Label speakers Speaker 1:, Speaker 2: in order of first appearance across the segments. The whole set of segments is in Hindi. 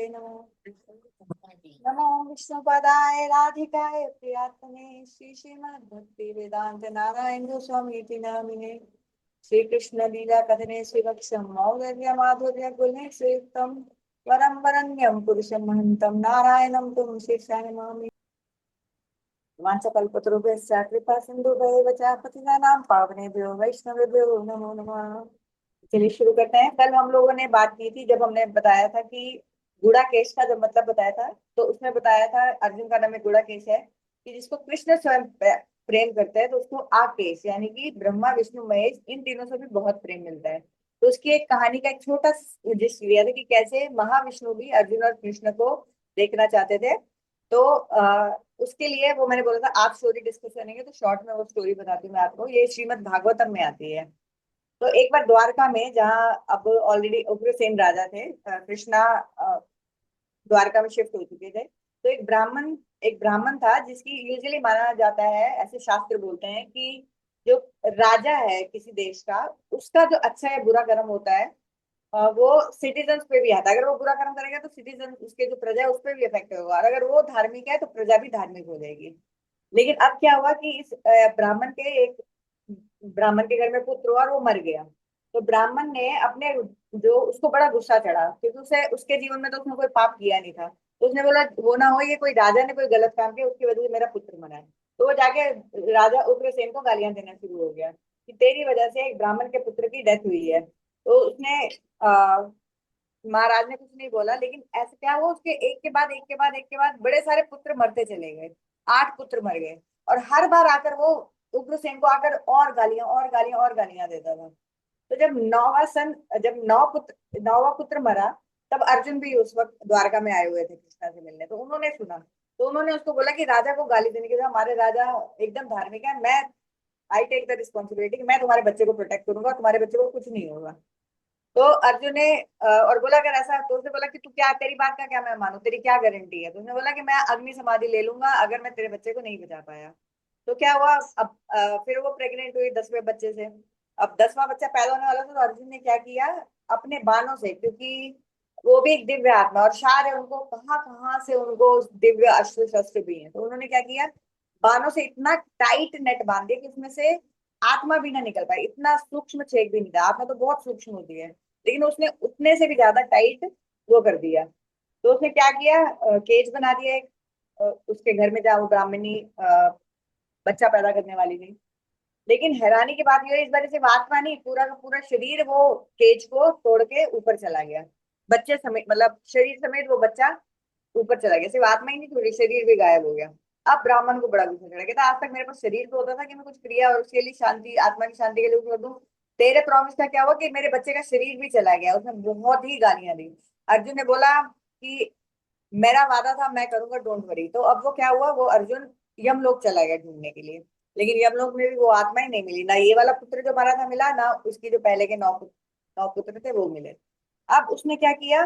Speaker 1: नमो नमो विष्णुपदाय राधिकाय प्रियात्मने श्री श्रीमद्भक्ति वेदांत नारायण गोस्वामी इति नामिने श्री कृष्ण लीला कथने श्रीवत्सं मौदर्य माधुर्य गुणे श्रीयुक्तं वरं वरण्यं पुरुषं महन्तं नारायणं तुम शीर्षाय नमामि। वाञ्छकल्पतरुभ्यश्च कृपा सिन्धुभ्येव च पतितानां पावनेभ्यो वैष्णवेभ्यो नमो नमः। चलिए शुरू करते हैं। कल हम लोगों ने बात की थी जब हमने बताया था कि गुड़ाकेश का जो मतलब बताया था, तो उसमें बताया था अर्जुन का नाम एक गुड़ाकेश है कि जिसको कृष्ण स्वयं प्रेम करते हैं, तो उसको आकेश यानी कि ब्रह्मा विष्णु महेश इन तीनों से भी बहुत प्रेम मिलता है। तो उसकी एक कहानी का एक छोटा जिस्ट दिया था कि कैसे महाविष्णु भी अर्जुन और कृष्ण को देखना चाहते थे। तो उसके लिए वो मैंने बोला था आप स्टोरी डिस्कस करेंगे, तो शॉर्ट में वो स्टोरी बताती हूँ मैं आपको। ये श्रीमद् भागवतम में आती है। तो एक बार द्वारका में, जहाँ अब ऑलरेडी उग्रसेन राजा थे, कृष्णा द्वारका में शिफ्ट हो चुके थे, तो एक ब्राह्मण था जिसकी यूजुअली माना जाता है, ऐसे शास्त्र बोलते हैं कि जो राजा है किसी देश का, उसका जो अच्छा या बुरा कर्म होता है वो सिटीजन्स पे भी आता है। अगर वो बुरा कर्म करेगा तो सिटीजन, उसके जो प्रजा है उस पर भी इफेक्ट होगा, और अगर वो धार्मिक है तो प्रजा भी धार्मिक हो जाएगी। लेकिन अब क्या हुआ कि इस ब्राह्मण के घर में पुत्र हुआ और वो मर गया। तो ब्राह्मण ने अपने, जो उसको बड़ा गुस्सा चढ़ा क्योंकि उसे उसके जीवन में तो उसने कोई पाप किया नहीं था, तो उसने बोला वो ना हो ये कोई राजा ने कोई गलत काम किया उसकी वजह से मेरा पुत्र मरा है। तो वो जाके राजा उग्रसेन को गालियां देना शुरू हो गया कि तेरी वजह से एक ब्राह्मण के पुत्र की डेथ हुई है। तो उसने महाराज ने कुछ नहीं बोला, लेकिन ऐसे क्या हुआ, उसके एक के बाद एक के बाद एक के बाद बड़े सारे पुत्र मरते चले गए। 8 पुत्र मर गए। और हर बार आकर वो उग्रसेन को आकर और गालियां और गालियां और गालियां देता था। तो जब 9वां पुत्र मरा, तब अर्जुन भी उस वक्त द्वारका में आए हुए थे कृष्णा से मिलने। तो उन्होंने सुना, तो उन्होंने उसको बोला कि राजा को गाली देने के लिए, हमारे राजा एकदम धार्मिक है, मैं आई टेक द रिस्पॉन्सिबिलिटी, मैं तुम्हारे बच्चे को प्रोटेक्ट करूंगा, तुम्हारे बच्चे को कुछ नहीं होगा। तो अर्जुन ने और बोला अगर ऐसा, तो उसने बोला कि तू क्या, तेरी बात का क्या मैं मानूं, तेरी क्या गारंटी है। तो उसने बोला कि मैं अग्नि समाधि ले लूंगा अगर मैं तेरे बच्चे को नहीं बचा पाया। तो क्या हुआ, अब फिर वो प्रेग्नेंट हुई 10वें बच्चे से। अब 10वां बच्चा पैदा होने वाला था, तो अर्जुन ने क्या किया, अपने बाणों से, क्योंकि वो भी एक दिव्य आत्मा और शार है, उनको कहाँ कहाँ से उनको दिव्य अस्त्र शस्त्र भी हैं, तो उन्होंने क्या किया, बाणों से इतना टाइट नेट बांध दिया कि उसमें से आत्मा भी ना निकल पाए। इतना सूक्ष्म छेद भी नहीं था, आत्मा तो बहुत सूक्ष्म होती है, लेकिन उसने उतने से भी ज्यादा टाइट वो कर दिया। तो उसने क्या किया, केज बना दिया एक, उसके घर में, जहाँ वो ब्राह्मणी बच्चा पैदा करने वाली थी। लेकिन हैरानी की बात यह है, इस बार सिर्फ आत्मा नहीं, पूरा का पूरा शरीर वो केज को तोड़ के ऊपर चला गया। बच्चे समेत, मतलब शरीर समेत वो बच्चा ऊपर चला गया। सिर्फ आत्मा ही नहीं, थोड़ी शरीर भी गायब हो गया। अब ब्राह्मण को बड़ा गुस्सा चढ़ा, कहता आज तक मेरे पास शरीर तो होता था कि मैं कुछ क्रिया और उसके लिए शांति, आत्मा की शांति के लिए कर दूं। तेरे प्रॉमिस का क्या हुआ कि मेरे बच्चे का शरीर भी चला गया। उसने बहुत ही गालियां दी। अर्जुन ने बोला कि मेरा वादा था, मैं करूंगा, डोंट वरी। तो अब वो क्या हुआ, वो अर्जुन यमलोक चला गया ढूंढने के लिए। लेकिन यमलोक में भी वो आत्मा ही नहीं मिली, ना ये वाला पुत्र जो मरा था मिला, ना उसकी जो पहले के 9 पुत्र थे वो मिले। अब उसने क्या किया,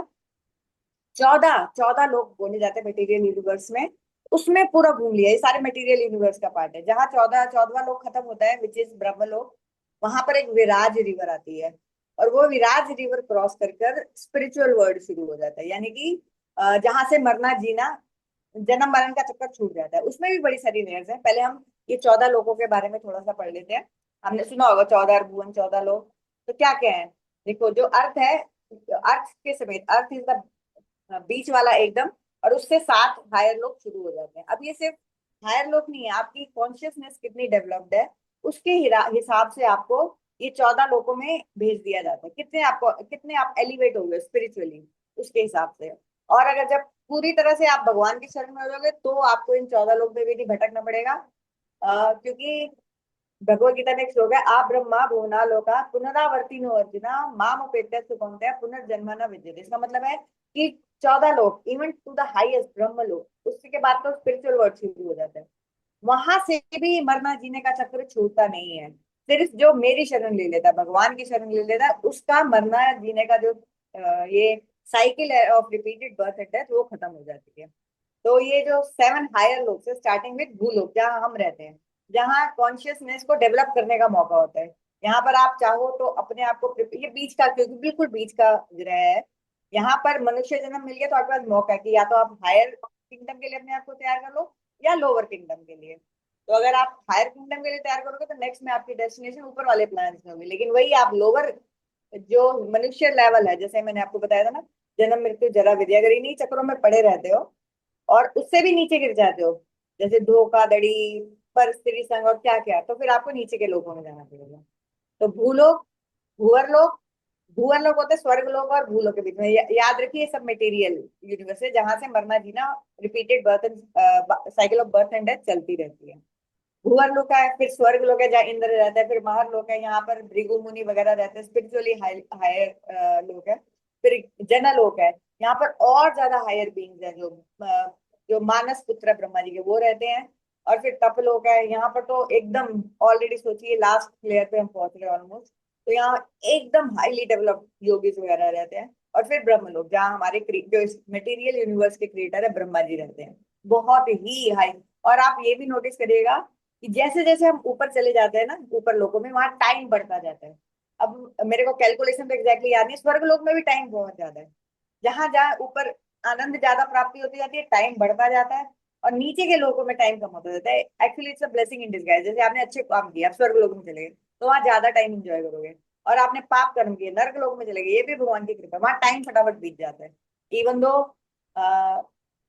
Speaker 1: 14 14 लोग बोले जाते हैं मटेरियल यूनिवर्स में, उसमें पूरा घूम लिया। ये सारे मटेरियल यूनिवर्स का पार्ट है। जहाँ 14वां लोग खत्म होता है, विच इज ब्रह्म लोक, वहां पर एक विराज रिवर आती है। और वो विराज रिवर क्रॉस कर कर स्पिरिचुअल वर्ल्ड शुरू हो जाता है, यानी कि जहां से मरना जीना, जन्म मरण का चक्कर छूट जाता है। उसमें भी बड़ी सारी लेयर्स हैं। पहले हम ये 14 लोगों के बारे में थोड़ा सा पढ़ लेते हैं। हमने सुना होगा 14 भुवन 14 लोग। तो क्या क्या है, देखो, जो अर्थ है, अर्थ के समेत, अर्थ इज द बीच वाला एकदम, और उससे 7 हायर लोग शुरू हो जाते हैं। अब ये सिर्फ हायर लोग नहीं है, आपकी कॉन्शियसनेस कितनी डेवलप्ड है उसके हिसाब से आपको ये 14 लोगों में भेज दिया जाता है। कितने आप एलिवेट हो गए स्पिरिचुअली, उसके हिसाब से। और अगर जब पूरी तरह से आप भगवान की शरण में हो जाओगे, तो आपको इन 14 लोग में भी नहीं भटकना पड़ेगा। क्योंकि भगवत गीता में एक श्लोक है, आ ब्रह्मा भुवना लोका पुनरावर्तिनो अर्जुना माम उपेत्य कौन्तेय पुनर्जन्म न विद्यते। इसका मतलब है कि 14 लोग, इवन टू द हाईएस्ट ब्रह्म लोग, उसके बाद तो स्पिरिचुअल वर्ल्ड शुरू हो जाता है। वहां से भी मरना जीने का चक्र छूटता नहीं है। सिर्फ जो मेरी शरण ले लेता है, भगवान की शरण ले लेता है, उसका मरना जीने का जो ये साइकिल है of repeated birth and death, वो खत्म हो जाती है। तो ये जो 7 हायर लोग से, स्टार्टिंग विद भूलोक जहाँ हम रहते हैं, जहाँ कॉन्शियसनेस को डेवलप करने का मौका होता है, यहाँ पर आप चाहो तो अपने आप को ये बीच का, क्योंकि बिल्कुल बीच का ग्रह है, यहाँ पर मनुष्य जन्म मिल गया तो आपके पास मौका है कि या तो आप हायर किंगडम के लिए अपने आप को तैयार कर लो या लोअर किंगडम के लिए। तो अगर आप हायर किंगडम के लिए तैयार करोगे तो नेक्स्ट में आपकी डेस्टिनेशन ऊपर वाले प्लैनेट्स में होगी, लेकिन वही आप लोअर जो मनुष्य लेवल है, जैसे मैंने आपको बताया था ना, जन्म मृत्यु जरा विधि, अगर इन्हीं चक्रों में पड़े रहते हो और उससे भी नीचे गिर जाते हो, जैसे धोखाधड़ी, पर स्त्री संग और क्या क्या, तो फिर आपको नीचे के लोगों में जाना पड़ेगा। तो भूलोक, भूवर लोक, भूवर लोक होते हैं स्वर्ग लोक और भूलोक के बीच में। याद रखिए ये सब मटेरियल यूनिवर्स है जहां से मरना जीना, repeated birth and cycle of birth and death चलती रहती है। भूवर लोक है, फिर स्वर्ग लोक है जहाँ इंद्र रहता है, फिर महर लोक है यहाँ पर भृगु मुनि वगैरह रहते हैं, स्पिरिचुअली हायर लोक है। फिर जनलोक है, यहाँ पर और ज्यादा हायर बींग्स है, जो मानस पुत्र ब्रह्मा जी के वो रहते हैं। और फिर तपलोक है, यहाँ पर तो एकदम ऑलरेडी सोचिए लास्ट लेयर पे हम पहुंच रहे हैं ऑलमोस्ट। तो यहाँ एकदम हाईली डेवलप्ड योगीज वगैरह रहते हैं। और फिर ब्रह्मलोक जहाँ हमारे जो मटेरियल यूनिवर्स के क्रिएटर है ब्रह्मा जी रहते हैं, बहुत ही हाई। और आप ये भी नोटिस करिएगा कि जैसे जैसे हम ऊपर चले जाते हैं ना ऊपर लोगों में, वहां टाइम बढ़ता जाता है। अब मेरे को कैलकुलेशन तो एग्जैक्टली याद नहीं, स्वर्ग लोक में भी टाइम बहुत ज्यादा है। जहां जहां ऊपर आनंद ज्यादा प्राप्ति होती जाती है टाइम बढ़ता जाता है, और नीचे के लोगों में टाइम कम होता जाता है। Actually it's a blessing in disguise. जैसे आपने अच्छे काम किए, आप स्वर्ग लोक में चले गए तो वहां ज्यादा टाइम एंजॉय करोगे। और आपने पाप कर्म किए, नर्क लोक में चले गए, ये भी भगवान की कृपा, वहां टाइम फटाफट बीत जाता है। इवन दो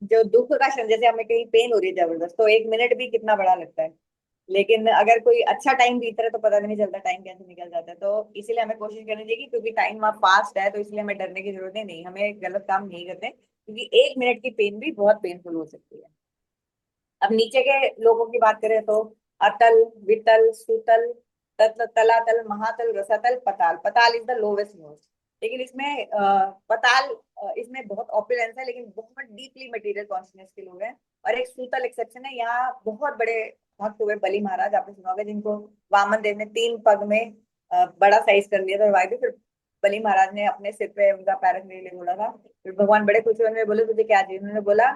Speaker 1: जो दुख का क्षण, जैसे हमें कहीं पेन हो रही है जबरदस्त, तो 1 मिनट भी कितना बड़ा लगता है, लेकिन अगर कोई अच्छा टाइम बीत रहा है तो पता भी नहीं चलता टाइम कैसे निकल जाता है। तो इसीलिए हमें कोशिश करनी चाहिए कि क्योंकि टाइम वहाँ फास्ट है तो इसलिए हमें डरने की जरूरत है नहीं, हमें गलत काम नहीं करते, क्योंकि 1 मिनट की पेन भी बहुत पेनफुल हो सकती है। अब नीचे के लोगों की बात करें तो अतल, वितल, सुतल, तत्ल, तलातल, महातल, रसातल, पताल। पताल इज द लोवेस्ट मोस्ट, लेकिन इसमें पताल इसमें बहुत ऑपुलेंस है, लेकिन बहुत डीपली मटेरियल कॉन्शियसनेस के लोग हैं। और एक सूतल एक्सेप्शन है, यहाँ बहुत बड़े भक्त हुए बलि महाराज, आपने सुना होगा, जिनको वामन देव ने 3 पग में बड़ा साइज कर लिया था, भाई भी। फिर बलि महाराज ने अपने सिर पे उनका पैर रखने के लिए बोला था। फिर भगवान बड़े खुश हुए, उन्होंने बोले तुझे क्या चाहिए, उन्होंने बोला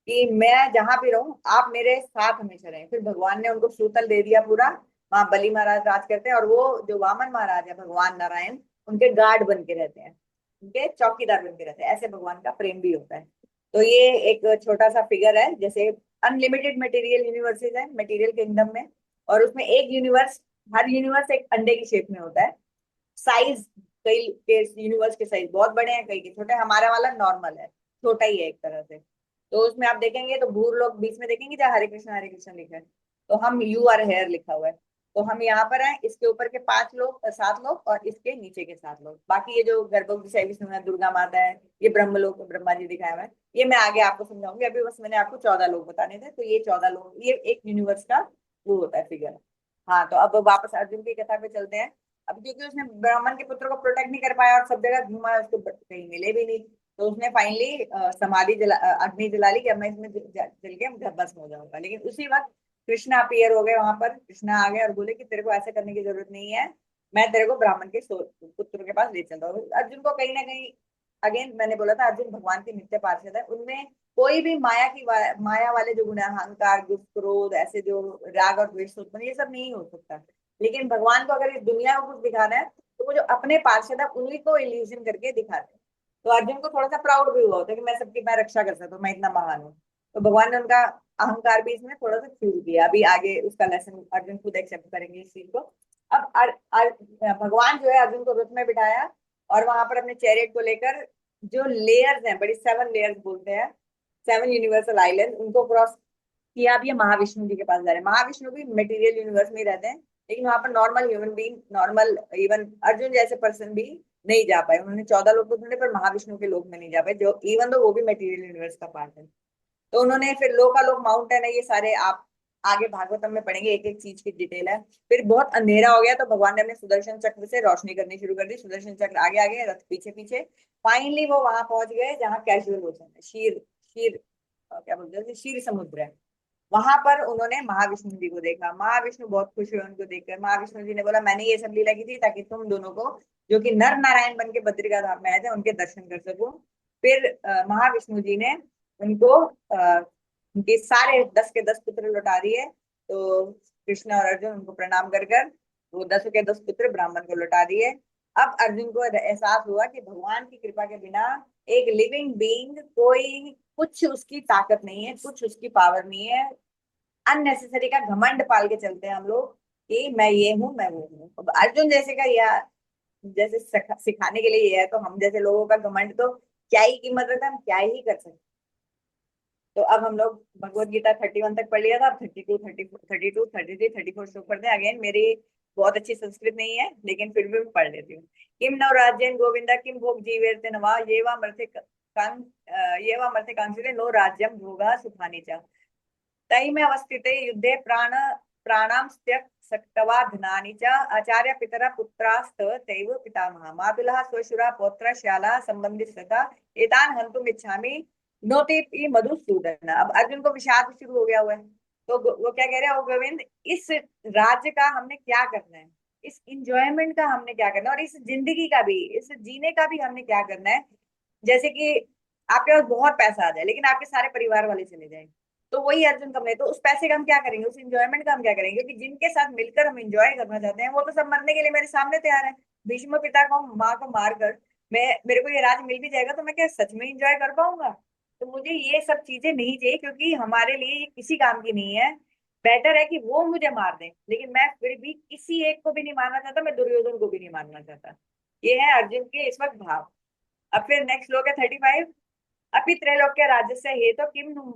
Speaker 1: कि मैं जहां भी रहूं आप मेरे साथ हमेशा रहें। फिर भगवान ने उनको सूतल दे दिया पूरा, वहां बलि महाराज राज करते हैं, और वो जो वामन महाराज है भगवान नारायण, उनके गार्ड बन के रहते हैं, उनके चौकीदार बन के रहते हैं। ऐसे भगवान का प्रेम भी होता है। तो ये एक छोटा सा फिगर है, जैसे अनलिमिटेड मटेरियल यूनिवर्सेस है मटेरियल किंगडम में, और उसमें एक यूनिवर्स, हर यूनिवर्स एक अंडे की शेप में होता है। साइज, कई के यूनिवर्स के साइज बहुत बड़े हैं, कई के छोटे, हमारा वाला नॉर्मल है, छोटा ही है एक तरह से। तो उसमें आप देखेंगे तो भूर लोग बीच में देखेंगे जहाँ हरे कृष्ण लिखा है, तो हम यू आर हेयर लिखा हुआ है। तो हम यहाँ पर हैं, इसके ऊपर के 5 लोग, 7 लोग, और इसके नीचे के 7 लोग, बाकी ये जो गर्भवती विष्णु है, दुर्गा माता है, ये ब्रह्म लोग ब्रह्मा जी दिखाया हुआ है। ये मैं आगे आपको समझाऊंगी, अभी बस मैंने आपको 14 लोग बताने थे। तो ये 14 लोग, ये एक यूनिवर्स का वो होता है फिगर। हाँ, तो अब वापस अर्जुन की कथा पे चलते हैं। अब क्योंकि उसने ब्राह्मण के पुत्र को प्रोटेक्ट नहीं कर पाया और सब जगह घूमा, उसको कहीं मिले भी नहीं, तो उसने फाइनली समाधि अग्नि जला ली कि अब मैं इसमें जल के भस्म हो जाऊंगा। लेकिन उसी वक्त कृष्णा अपीयर हो गए वहां पर, कृष्णा आ गए और बोले कि तेरे को ऐसा करने की जरूरत नहीं है, मैं तेरे को ब्राह्मण के पुत्र के पास ले चल रहा हूँ। अर्जुन को कहीं ना कहीं, अगेन मैंने बोला था अर्जुन भगवान के नित्य पार्षद है, उनमें कोई भी माया वाले जो गुण है, अहंकार, गुस्सा, क्रोध, ऐसे जो राग और द्वेष उत्पन्न, ये सब नहीं हो सकता। लेकिन भगवान को अगर इस दुनिया को कुछ दिखाना है तो वो जो अपने पार्षद है उन्हीं को इल्यूजन करके दिखाते हैं। तो अर्जुन को थोड़ा सा प्राउड भी हुआ होता है कि मैं सबकी मैं रक्षा कर सकता हूँ, मैं इतना महान हूँ। तो भगवान ने उनका अहंकार भी इसमें थोड़ा सा छू दिया। अभी आगे उसका लेसन अर्जुन खुद एक्सेप्ट करेंगे इस चीज को। अब भगवान जो है अर्जुन को रथ में बिठाया, और वहां पर अपने चैरियट को लेकर जो लेयर्स हैं, बड़ी 7 लेयर्स बोलते हैं, 7 यूनिवर्सल आइलैंड, उनको क्रॉस कि आप ये महाविष्णु जी के पास जा रहे हैं। महाविष्णु भी मटेरियल यूनिवर्स में ही रहते हैं, लेकिन वहां पर normal human being, normal even Arjun जैसे पर्सन भी नहीं जा पाए। उन्होंने 14 लोग तो ढूंढे पर महाविष्णु के लोक में नहीं जा पाए, जो इवन तो वो भी मटेरियल यूनिवर्स का पार्ट है। तो उन्होंने फिर लोकालोक माउंटेन है, ये सारे आप आगे भागवतम में पढ़ेंगे, एक एक चीज की डिटेल है। फिर बहुत अंधेरा हो गया तो भगवान ने अपने सुदर्शन चक्र से रोशनी करनी शुरू कर दी, सुदर्शन चक्र आगे आगे, रथ पीछे पीछे। फाइनली वो वहां पहुंच गए जहाँ कैजुअल ओशन है, शीर शीर क्या बोलते हैं, क्षीर समुद्र है। वहां पर उन्होंने महाविष्णु जी को देखा, महाविष्णु बहुत खुश हुए उनको देखकर। महाविष्णु जी ने बोला मैंने ये सब लीला की थी ताकि तुम दोनों को, जो कि नर नारायण बन के बद्रिका धाम में आए थे, उनके दर्शन कर सकूं। फिर महाविष्णु जी ने उनको उनके सारे 10 के 10 पुत्र लौटा दिए। तो कृष्ण और अर्जुन उनको प्रणाम कर कर वो 10 के 10 पुत्र ब्राह्मण को लौटा दिए। अब अर्जुन को एहसास हुआ कि भगवान की कृपा के बिना एक लिविंग बीइंग, कोई कुछ उसकी ताकत नहीं है, कुछ उसकी पावर नहीं है। अननेसेसरी का घमंड पाल के चलते हैं हम लोग कि मैं ये हूँ, मैं वो हूँ। अब अर्जुन जैसे का या जैसे सिखाने के लिए ये है, तो हम जैसे लोगों का घमंड तो क्या ही कीमत रखता है, हम क्या ही कर सकते। तो अब हम लोग भगवत गीता 31 तक पढ़ लिया था, अब 32, 32, 33, 34 श्लोक पढ़ते हैं। अगेन मेरी बहुत अच्छी संस्कृत नहीं है, लेकिन फिर भी मैं पढ़ लेती हूँ। किम नव राज्यन गोविंदा किम भोग जीवेर्ते नवा ये वा मर्थे कां ये वा मर्थे कांक्षिते नो राज्यम भोगा सुखानि च तैमे अवस्थिते युद्धे प्राणां त्यक सक्तवा धनानि च आचार्य पितरा पुत्रास्त तैव पितामह मातुलः स्वशुरा पौत्र श्याला संबंधित सता एतान हन्तुम इच्छामि नोतेपि मधुसूदन। अब अर्जुन को विषाद शुरू हो गया हुआ है। तो वो क्या कह रहे हैं, ओ गोविंद, इस राज्य का हमने क्या करना है, इस इंजॉयमेंट का हमने क्या करना है, और इस जिंदगी का भी, इस जीने का भी हमने क्या करना है। जैसे कि आपके पास बहुत पैसा आ जाए लेकिन आपके सारे परिवार वाले चले जाए, तो वही अर्जुन कम है। तो उस पैसे का हम क्या करेंगे, उस इंजॉयमेंट का हम क्या करेंगे, क्योंकि जिनके साथ मिलकर हम इंजॉय करना चाहते हैं वो तो सब मरने के लिए मेरे सामने तैयार है। भीष्म पिता को, माँ को मार कर मैं, मेरे को ये राज मिल भी जाएगा तो मैं क्या सच में इंजॉय कर पाऊंगा। तो मुझे ये सब चीजें नहीं चाहिए, क्योंकि हमारे लिए ये किसी काम की नहीं है। बेटर है कि वो मुझे मार दें, लेकिन मैं फिर भी किसी एक को भी नहीं मारना चाहता, मैं दुर्योधन को भी नहीं मारना चाहता। ये है अर्जुन के इस वक्त भाव। अब फिर नेक्स्ट श्लोक है 35। अपि त्रैलोक्य राज्यस्य हेतो किम नु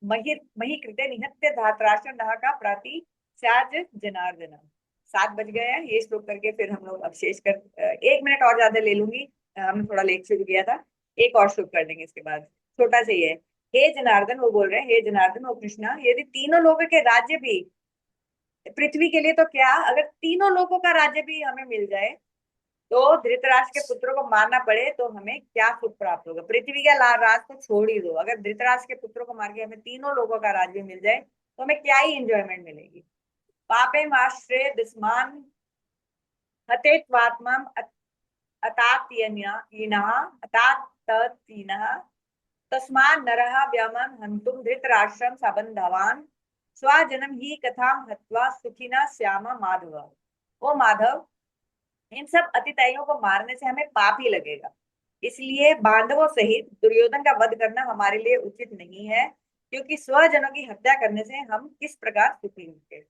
Speaker 1: मही कृते निहत्य धातराष्ट्र नः का प्राति स्याज जनार्दन। 7 बज गए हैं, ये श्लोक करके फिर हम लोग अब शेष कर 1 मिनट और ज्यादा ले लूंगी। हमने थोड़ा लेट शुरू किया था, एक और श्लोक कर देंगे इसके बाद, छोटा सा ही है। हे जनार्दन, वो बोल रहे हैं, हे जनार्दन, वो कृष्णा, यदि तीनों लोगों के राज्य भी, पृथ्वी के लिए तो क्या, अगर तीनों लोगों का राज्य भी हमें मिल जाए तो धृतराष्ट्र के पुत्रों को मारना पड़े तो हमें क्या सुख प्राप्त होगा। पृथ्वी का राज को छोड़ ही दो, अगर धृतराष्ट्र के पुत्रों को मार के हमें तीनों लोगों का राज भी मिल जाए तो हमें क्या ही एंजॉयमेंट मिलेगी। पापे माश्रे दिस्मान हतेत्वात्मम अतात्यनः अताततीनः तस्मान् नरः व्यमं हन्तुं धृतराष्ट्रं सबन्धवान् स्वजनं हि कथां हत्वा सुखिनः श्याम माधव। ओ माधव, इन सब अतिताइयों को मारने से हमें पाप ही लगेगा, इसलिए बांधवों सहित दुर्योधन का वध करना हमारे लिए उचित नहीं है, क्योंकि स्वजनों की हत्या करने से हम किस प्रकार सुखी होंगे।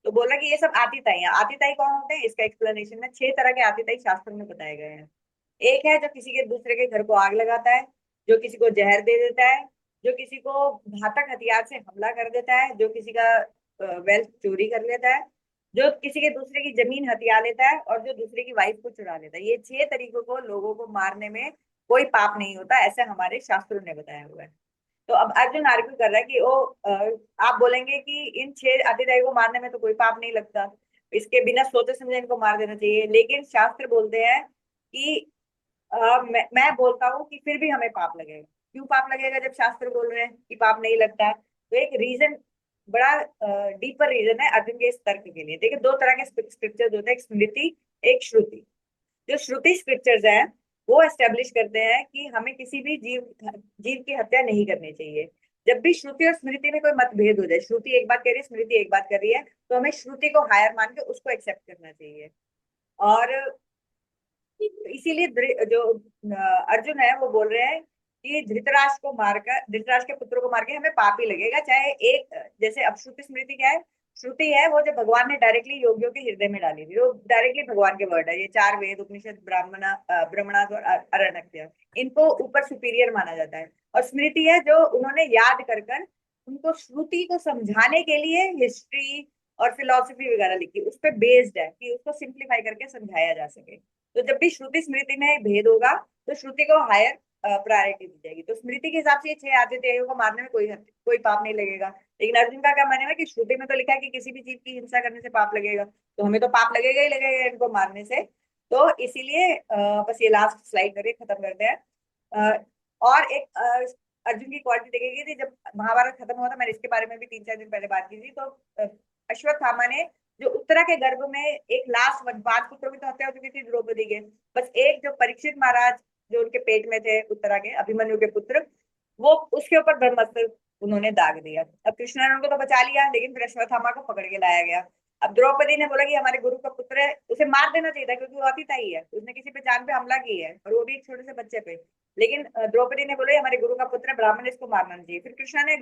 Speaker 1: तो बोला कि ये सब आतिताई हैं। आतिताई कौन होते हैं, इसका एक्सप्लेनेशन में 6 तरह के आतिताई शास्त्र में बताए गए हैं। एक है जो किसी के दूसरे के घर को आग लगाता है, जो किसी को जहर दे देता है, जो किसी को घातक हथियार से हमला कर देता है, जो किसी का वेल्थ चोरी कर लेता है, जो किसी के दूसरे की जमीन हथिया लेता है, और जो दूसरे की वाइफ को चुरा लेता है। ये 6 तरीकों को लोगों को मारने में कोई पाप नहीं होता, ऐसे हमारे शास्त्रों ने बताया हुआ है। तो अब अर्जुन आर्ग्यू कर रहा है कि आप बोलेंगे कि इन 6 अतिरेक को मारने में तो कोई पाप नहीं लगता, इसके बिना सोचे समझे इनको मार देना चाहिए, लेकिन शास्त्र बोलते हैं कि मैं बोलता हूँ कि फिर भी हमें पाप लगेगा। क्यों पाप लगेगा जब शास्त्र बोल रहे हैं कि पाप नहीं लगता है। तो एक रीजन, बड़ा डीपर रीजन है अर्जुन के इस तर्क के लिए। देखिए, 2 तरह के स्क्रिप्चर्स होते हैं, एक स्मृति, एक श्रुति। जो श्रुति स्क्रिप्चर्स हैं वो एस्टेब्लिश करते हैं कि हमें किसी भी जीव जीव की हत्या नहीं करनी चाहिए। जब भी श्रुति और स्मृति में कोई मतभेद हो जाए, श्रुति एक बात कह रही है, स्मृति एक बात कर रही है, तो हमें श्रुति को हायर मान के उसको एक्सेप्ट करना चाहिए। और इसीलिए जो अर्जुन है वो बोल रहे हैं कि धृतराष्ट्र को मारकर, धृतराष्ट्र के पुत्रों को मार के हमें पाप ही लगेगा। चाहे एक, जैसे अब श्रुति स्मृति क्या है, श्रुति है वो जो भगवान ने डायरेक्टली योगियों के हृदय में डाली थी, वो डायरेक्टली भगवान के वर्ड है। ये 4 वेद, उपनिषद, ब्राह्मणाद और अरण्यक, इनको ऊपर सुपीरियर माना जाता है। और स्मृति है जो उन्होंने याद कर कर उनको श्रुति को समझाने के लिए हिस्ट्री और फिलोसफी वगैरह लिखी, उस पर बेस्ड है कि उसको सिंप्लीफाई करके समझाया जा सके। तो जब भी श्रुति स्मृति में भेद होगा तो श्रुति को हायर प्रायोरिटी दी जाएगी। तो स्मृति के हिसाब से ये 6 आदित्यों को मारने में कोई पाप नहीं लगेगा। लेकिन अर्जुन का क्या मानना है कि श्रुति में तो लिखा है कि किसी भी जीव की हिंसा करने से पाप लगेगा, तो हमें तो पाप लगेगा ही लगेगा इनको मारने से। तो इसीलिए बस ये लास्ट स्लाइड करके खत्म करते हैं। और एक अर्जुन की क्वालिटी देखेगी थी, जब महाभारत खत्म हुआ था, मैंने इसके बारे में भी 3-4 दिन पहले बात की थी। तो अश्वत्थामा ने, जो उत्तरा के गर्भ में एक लास्ट 5 पुत्रों की तो हत्या हो चुकी थी द्रौपदी के, बस एक जो परीक्षित महाराज जो उनके पेट में थे, उत्तरा के, अभिमन्यु के पुत्र, वो उसके ऊपर ब्रह्मास्त्र उन्होंने दाग दिया। अब कृष्ण ने उनको तो बचा लिया, लेकिन फिर अश्वत्थामा को पकड़ के लाया गया। अब द्रौपदी ने बोला कि हमारे गुरु का पुत्र है, उसे मार देना चाहिए था क्योंकि वो अतिताई है, उसने किसी पे जान पे हमला की है और वो भी एक छोटे से बच्चे पे। लेकिन द्रौपदी ने बोला "ये हमारे गुरु का पुत्र है, ब्राह्मण है, इसको मारना नहीं चाहिए"। फिर कृष्णा ने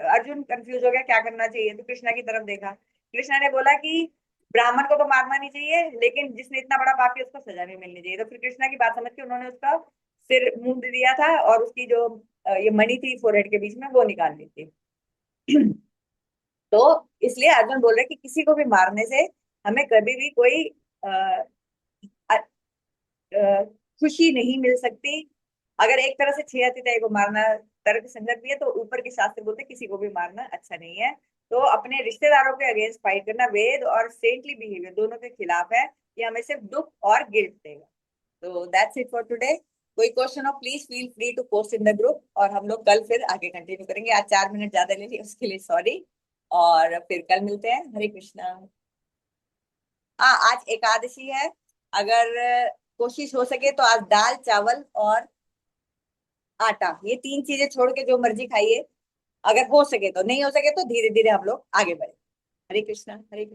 Speaker 1: अर्जुन कंफ्यूज हो गया क्या करना चाहिए, तो कृष्णा की तरफ देखा। कृष्णा ने बोला कि ब्राह्मण को तो मारना नहीं चाहिए, लेकिन जिसने इतना बड़ा पाप किया उसको सजा भी मिलनी चाहिए। तो फिर कृष्णा की बात समझ के उन्होंने उसका सिर मूंद दिया था और उसकी जो ये मणि थी फोrehead के बीच में वो निकाल दी थी। तो इसलिए अर्जुन बोल रहे कि किसी को भी मारने से हमें कभी भी कोई अ, अ, अ, खुशी नहीं मिल सकती। अगर एक तरह से छह अतिथि को मारना तर्क संगत भी है, तो ऊपर के शास्त्र बोलते हैं किसी को भी मारना अच्छा नहीं है। तो अपने रिश्तेदारों के अगेंस्ट फाइट करना वेद और सेंटली बिहेवियर दोनों के खिलाफ है। ये हमें सिर्फ दुख और गिल्ट देगा। तो दैट्स इट फॉर टुडे। कोई क्वेश्चन हो please feel free to post in the group, और हम लोग कल फिर आगे कंटिन्यू करेंगे। आज 4 मिनट ज्यादा ले लिए उसके लिए सॉरी। और फिर कल मिलते हैं। हरे कृष्णा। हाँ, आज एकादशी है। अगर कोशिश हो सके तो आज दाल चावल और आटा, ये तीन चीजें छोड़ के जो मर्जी खाइए। अगर हो सके तो, नहीं हो सके तो धीरे धीरे हम लोग आगे बढ़े। हरे कृष्णा, हरे कृष्णा।